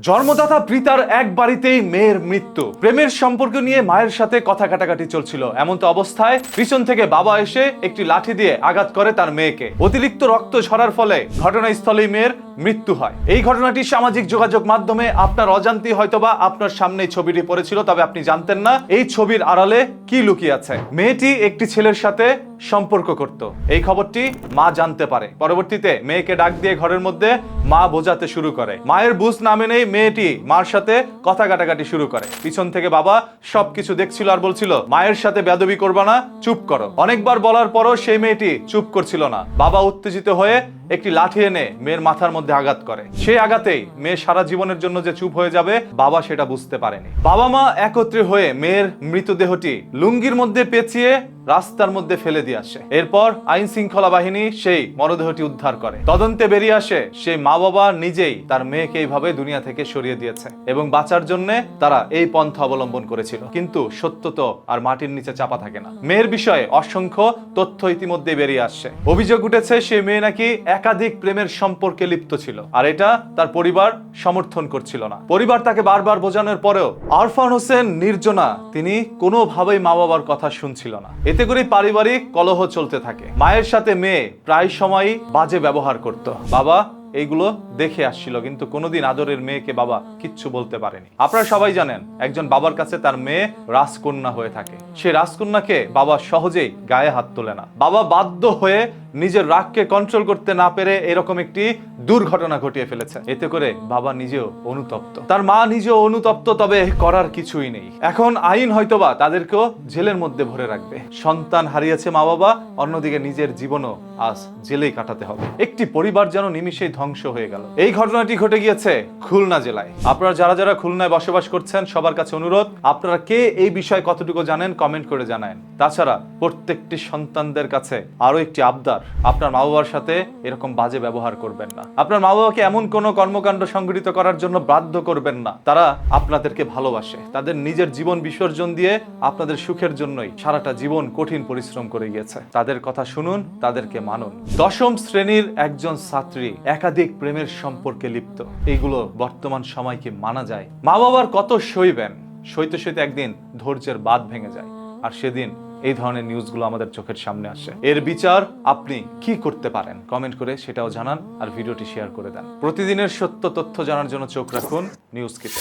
জন্মদাতা পিতার এক বাড়িতেই মেয়ের মৃত্যু। প্রেমের সম্পর্ক নিয়ে মায়ের সাথে কথা কাটাকাটি চলছিল। এমন তো অবস্থায় পিছন থেকে বাবা এসে একটি লাঠি দিয়ে আঘাত করে তার মেয়েকে। অতিরিক্ত রক্ত ঝরার ফলে ঘটনাস্থলেই মেয়ের মৃত্যু হয়। এই ঘটনাটি সামাজিক যোগাযোগ মাধ্যমে আপনার অজান্তেই হয়তোবা আপনার সামনেই ছবিটি পড়েছিল, তবে আপনি জানতেন না এই ছবির আড়ালে কি লুকিয়ে আছে। মেয়েটি একটি ছেলের সাথে সম্পর্ক করত। এই খবরটি মা জানতে পারে। পরবর্তীতে মেয়েকে ডাক দিয়ে ঘরের মধ্যে মা বোঝাতে শুরু করে। মায়ের বুঝ না মেনেই মেয়েটি মার সাথে কথা কাটাকাটি শুরু করে। পিছন থেকে বাবা সবকিছু দেখছিল আর বলছিল, মায়ের সাথে বেয়াদবি করবা না, চুপ করো। অনেকবার বলার পরও সেই মেয়েটি চুপ করছিল না। বাবা উত্তেজিত হয়ে একটি লাঠি এনে মেয়ের মাথার মধ্যে আঘাত করে। সেই আঘাতেই মেয়ে সারা জীবনের জন্য যে চুপ হয়ে যাবে, বাবা সেটা বুঝতে পারেনি। বাবা মা একত্রে হয়ে মেয়ের মৃতদেহটি লুঙ্গির মধ্যে পেঁচিয়ে রাস্তার মধ্যে ফেলে দিয়ে আসে। এরপর আইন শৃঙ্খলা বাহিনী সেই মরদেহটি উদ্ধার করে। তদন্তে বেরিয়ে আসে সেই মা বাবা নিজেই তার মেয়েকে এইভাবে দুনিয়া থেকে সরিয়ে দিয়েছে এবং বাঁচার জন্য তারা এই পন্থা অবলম্বন করেছিল। কিন্তু সত্য তো আর মাটির নিচে চাপা থাকে না। মেয়ের বিষয়ে অসংখ্য তথ্য ইতিমধ্যে বেরিয়ে আসছে। অভিযোগ উঠেছে সেই মেয়ে নাকি একাধিক প্রেমের সম্পর্কে লিপ্ত ছিল, আর এটা তার পরিবার সমর্থন করছিল না। পরিবার তাকে বারবার বোঝানোর পরেও আরফান হোসেন নির্জনা তিনি কোনোভাবেই মা বাবার কথা শুনছিল না। এতে করে পারিবারিক কলহ চলতে থাকে। মায়ের সাথে মেয়ে প্রায় সময়ই বাজে ব্যবহার করত। বাবা এইগুলো দেখে আসছিল, কিন্তু কোনোদিন আদরের মেয়েকে বাবা কিচ্ছু বলতে পারেনি। আপনারা সবাই জানেন, একজন বাবার কাছে তার মেয়ে রাজকন্যা হয়ে থাকে। সে রাজকন্যাকে বাবা সহজেই গায়ে হাত তোলে না। বাবা বাধ্য হয়ে নিজের রাগকে কন্ট্রোল করতে না পেরে এরকম একটি দুর্ঘটনা ঘটিয়ে ফেলেছে। এতে করে বাবা নিজেও অনুতপ্ত, তার মা নিজেও অনুতপ্ত, তবে করার কিছুই নেই। এখন আইন হয়তোবা তাদেরকেও জেলের মধ্যে ভরে রাখবে। সন্তান হারিয়েছে মা বাবা, অন্যদিকে নিজের জীবনও আজ জেলেই কাটাতে হবে। একটি পরিবার যেন নিমিষেই ধ্বংস হয়ে গেল। এই ঘটনাটি ঘটে গিয়েছে খুলনা জেলায়। আপনারা যারা যারা খুলনায় বসবাস করছেন সবার কাছে অনুরোধ, আপনারা কে এই বিষয়ে কতটুকু জানেন কমেন্ট করে জানান। তাছাড়া প্রত্যেকটি সন্তানদের কাছে আরো একটি আবদার, আপনার মা বাবার সাথে এরকম বাজে ব্যবহার করবেন না। আপনার মা বাবাকে এমন কোনো কর্মকাণ্ড সংগঠিত করার জন্য বাধ্য করবেন না। তারা আপনাদেরকে ভালোবাসে, তাদের নিজের জীবন বিসর্জন দিয়ে আপনাদের সুখের জন্যই সারাটা জীবন কঠিন পরিশ্রম করে গিয়েছে। তাদের কথা শুনুন, তাদেরকে মানুন। 10ম শ্রেণীর একজন ছাত্রী একাধিক প্রেমের সম্পর্কে লিপ্ত। এইগুলো বর্তমান সময় কি মানা যায়? মা বাবার কত সইবেন? সইতে সইতে একদিন ধৈর্যের বাঁধ ভেঙে যায়, আর সেদিন এই ধরনের নিউজগুলো আমাদের চোখের সামনে আসে। এর বিচার আপনি কি করতে পারেন? কমেন্ট করে সেটাও জানান আর ভিডিওটি শেয়ার করে দেন। প্রতিদিনের সত্য তথ্য জানার জন্য চোখ রাখুন নিউজ কিতে।